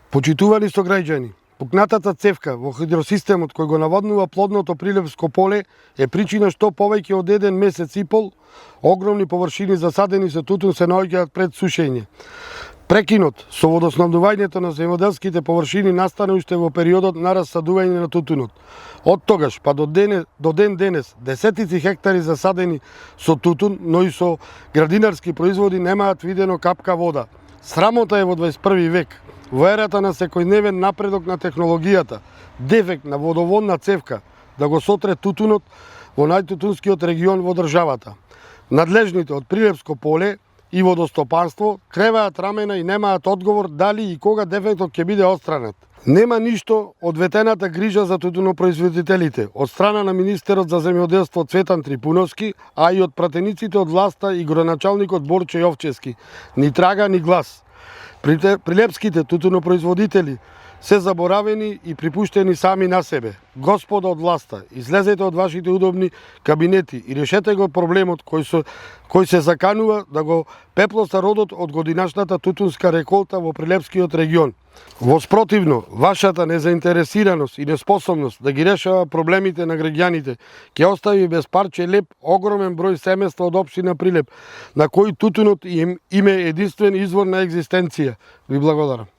Почитувани сограѓани, пукнатата цевка во хидросистемот кој го наводнува плодното Прилепско поле е причина што повеќе од 1 месец и пол огромни површини засадени со тутун се наоѓаат пред сушење. Прекинот со водоснабдувањето на земјоделските површини настана уште во периодот на рассадување на тутунот. Од тогаш па до ден денес десетици хектари засадени со тутун, но и со градинарски производи немаат видено капка вода. Срамота е во 21 век, во ерата на секојдневен напредок на технологијата, дефект на водоводна цевка да го сотре тутунот во најтутунскиот регион во државата. Надлежните од Прилепско поле и водостопанство креваат рамена и немаат одговор дали и кога дефектот ќе биде отстранет. Нема ништо од ветената грижа за тутунопроизводителите од страна на министерот за земјоделство Цветан Трипуновски, а и од пратениците од власта и градоначалникот Борче Јовчевски. Ни трага, ни глас. Прилепските тутунопроизводители се заборавени и припуштени сами на себе. Господа од власта, излезете од вашите удобни кабинети и решете го проблемот кој се заканува да го пеплоса родот од годинашната тутунска реколта во Прилепскиот регион. Во спротивно, вашата незаинтересираност и неспособност да ги решава проблемите на граѓаните ќе остави без парче леп огромен број семејства од општина Прилеп, на кои тутунот им е единствен извор на екзистенција. Ви благодарам.